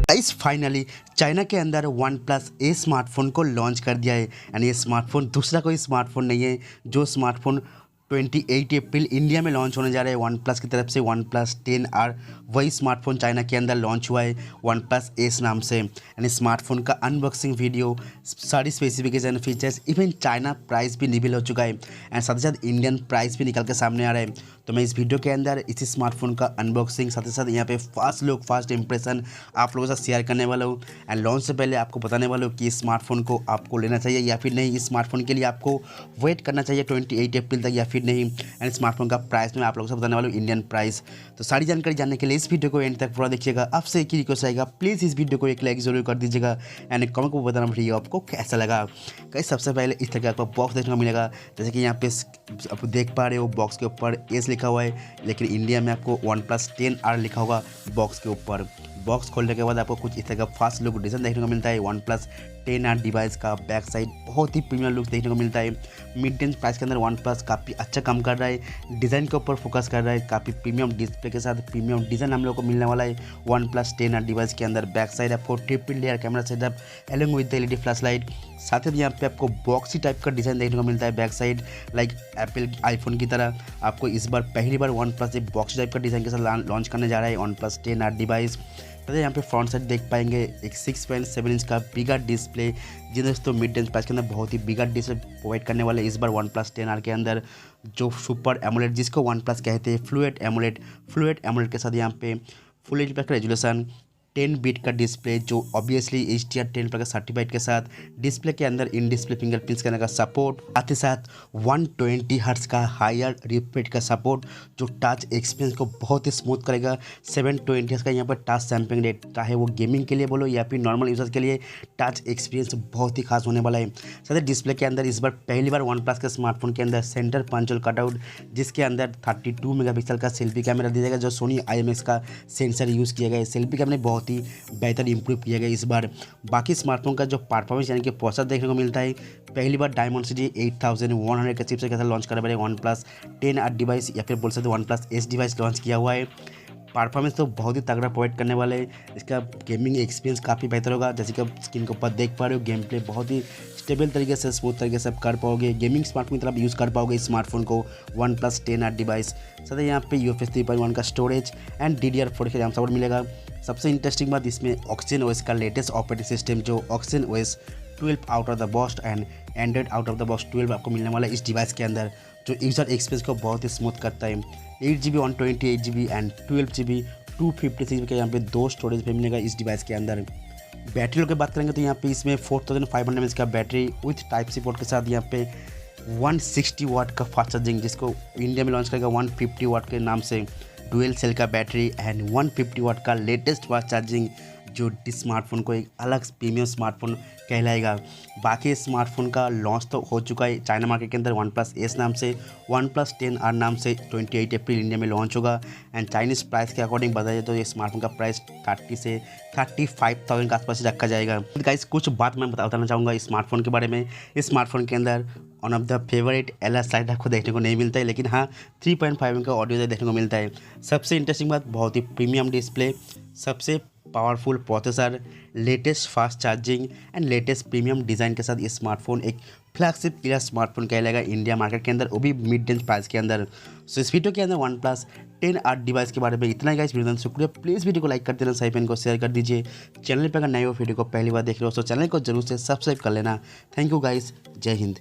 Guys finally China के अंदर one plus ए smartphone को लॉन्च कर दिया है। एंड ये स्मार्टफोन दूसरा कोई स्मार्टफोन नहीं है। जो स्मार्टफोन 28 अप्रैल इंडिया में लॉन्च होने जा रहा है वन प्लस की तरफ से, वन प्लस 10R, वही स्मार्टफोन चाइना के अंदर लॉन्च हुआ है वन प्लस एस नाम से। यानी स्मार्टफोन का अनबॉक्सिंग वीडियो, सारी specification, features, even China price भी रिवील हो चुका है एंड साथ ही साथ इंडियन प्राइस भी निकल के सामने आ रहा है। तो मैं इस वीडियो के अंदर इसी स्मार्टफोन का अनबॉक्सिंग, साथ ही साथ यहाँ पे फास्ट इंप्रेशन आप लोगों के साथ शेयर करने वाला हूँ। एंड लॉन्च से पहले आपको बताने वाला हूँ कि इस स्मार्टफोन को आपको लेना चाहिए या फिर नहीं, इस स्मार्टफोन के लिए आपको वेट करना चाहिए 28 अप्रैल तक या फिर नहीं। एंड स्मार्टफोन का प्राइस में आप लोगों से बताने वाला हूँ, इंडियन प्राइस। तो सारी जानकारी जानने के लिए इस वीडियो को एंड तक पूरा देखिएगा। आपसे एक ही रिक्वेस्ट आएगा, प्लीज़ इस वीडियो को एक लाइक जरूर कर दीजिएगा एंड कमेंट को बताना वीडियो आपको कैसा लगा। कहीं सबसे पहले इस तरह का आपको बॉक्स देखने को मिलेगा, जैसे कि यहाँ पे आप देख पा रहे हो बॉक्स के ऊपर एस लिखा हुआ है, लेकिन इंडिया में आपको OnePlus 10R लिखा होगा बॉक्स के ऊपर। बॉक्स खोलने के बाद आपको कुछ इस तरह का फास्ट लुक डिज़ाइन देखने को मिलता है। OnePlus 10R डिवाइस का बैक साइड बहुत ही प्रीमियम लुक देखने को मिलता है। मिड रेंज प्राइस के अंदर OnePlus काफ़ी अच्छा काम कर रहा है, डिज़ाइन के ऊपर फोकस कर रहा है। काफ़ी प्रीमियम डिस्प्ले के साथ प्रीमियम डिज़ाइन हम लोग को मिलने वाला है OnePlus 10R डिवाइस के अंदर। बैक साइड आपको triple layer camera setup along with LED flash light, साथ ही यहाँ पे आपको बॉक्सी टाइप का डिज़ाइन देखने को मिलता है back side, like Apple iPhone की तरह। आपको इस बार पहली बार OnePlus एक बॉक्सी टाइप का डिज़ाइन के साथ लॉन्च करने जा रहा है OnePlus 10R डिवाइस। तो यहाँ पे फ्रंट साइड देख पाएंगे एक 6.7 इंच का बिगर डिस्प्ले, जी दोस्तों मिड रेंज प्राइस के अंदर बहुत ही बिगर डिस्प्ले प्रोवाइड करने वाले इस बार OnePlus 10R के अंदर। जो सुपर एमोलेड जिसको OnePlus कहते हैं, फ्लूइड एमोलेड के साथ यहाँ पे फुल एच का रेजोल्यूशन, 10 बिट का डिस्प्ले जो ऑब्वियसली HDR10 का सर्टिफाइड के साथ, डिस्प्ले के अंदर इन डिस्प्ले फिंगरप्रिंट्स करने का सपोर्ट, साथ ही साथ 120 हर्ट्ज का हायर रिफ्रेश का सपोर्ट जो टच एक्सपीरियंस को बहुत ही स्मूथ करेगा। 720 हर्ट्ज का यहाँ पर टच सैंपलिंग रेट, चाहे वो गेमिंग के लिए बोलो या फिर नॉर्मल यूजर्स के लिए टच एक्सपीरियंस बहुत ही खास होने वाला है। साथ ही डिस्प्ले के अंदर इस बार पहली बार OnePlus के स्मार्टफोन के अंदर सेंटर पंचोल कटआउट, जिसके अंदर 32 मेगापिक्सल का सेल्फी कैमरा दिया जाएगा जो सोनी IMX का सेंसर यूज़ किया गया है। सेल्फी कैमरा बहुत ही बेहतर इंप्रूव किया गया इस बार। बाकी स्मार्टफोन का जो परफॉर्मेंस यानी कि प्रोसेसर देखने को मिलता है, पहली बार Dimensity 8100 के चिपसेट के साथ लॉन्च कर रहे हैं OnePlus 10R डिवाइस या फिर बोल सकते OnePlus S डिवाइस लॉन्च किया हुआ है। परफॉर्मेंस तो बहुत ही तगड़ा प्रोवाइड करने वाले हैं। इसका गेमिंग एक्सपीरियंस काफ़ी बेहतर होगा, जैसे कि आप स्क्रीन के ऊपर देख पा रहे हो। गेम प्ले बहुत ही स्टेबल तरीके से, स्मूथ तरीके से आप कर पाओगे, गेमिंग स्मार्टफोन की तरह यूज़ कर पाओगे इस स्मार्टफोन को OnePlus 10R डिवाइस। साथ ही यहाँ पे UFS 3.1 का स्टोरेज एंड DDR4 का रैम सपोर्ट मिलेगा। सबसे इंटरेस्टिंग बात इसमें ऑक्सीजन OS का लेटेस्ट ऑपरेटिंग सिस्टम जो oxygen OS 12 out of the box and Android out of the box 12 आपको मिलने वाला है इस डिवाइस के अंदर, जो यूजर एक्सपीरियंस को बहुत ही स्मूथ करता है। 8GB 128GB एंड 12GB 256 के यहाँ पे दो स्टोरेज पे मिलेगा इस डिवाइस के अंदर। बैटरी की बात करेंगे तो यहाँ पे इसमें 4500 mAh का battery with type C port के साथ यहाँ पे 160 वाट का फास्ट चार्जिंग, जिसको इंडिया में लॉन्च करेगा 150 वाट के नाम से, डुअल सेल का बैटरी एंड 150 वाट का लेटेस्ट फास्ट चार्जिंग, जो इस स्मार्टफोन को एक अलग प्रीमियम स्मार्टफोन कहलाएगा। बाकी स्मार्टफोन का लॉन्च तो हो चुका है चाइना मार्केट के अंदर OnePlus S नाम से, OnePlus 10R नाम से 28 अप्रैल इंडिया में लॉन्च होगा। एंड चाइनीज़ प्राइस के अकॉर्डिंग बताया जाए तो ये स्मार्टफोन का प्राइस 30 से 35,000 के आसपास रखा जाएगा। गाइस कुछ बात मैं बताना चाहूँगा इस स्मार्टफोन के बारे में। इस स्मार्टफोन के अंदर one of the favourite LS light आपको देखने को नहीं मिलता है, लेकिन हाँ 3.5 का ऑडियो देखने को मिलता है। सबसे इंटरेस्टिंग बात, बहुत ही प्रीमियम डिस्प्ले, सबसे powerful processor, latest fast charging and latest premium design के साथ ये स्मार्टफोन एक फ्लैगशिप क्लियर स्मार्टफोन कहलाएगा इंडिया मार्केट के अंदर, वो भी मिड रेंज प्राइस के अंदर। सो इस वीडियो के अंदर OnePlus 10R डिवाइस के बारे में इतना ही गाइस। वीडियो शुक्रिया, प्लीज़ वीडियो को लाइक कर देना, साइपन को शेयर कर दीजिए। चैनल पर अगर नए हो वीडियो को पहली बार देख रहे हो तो चैनल को जरूर से सब्सक्राइब कर लेना। थैंक यू गाइस, जय हिंद।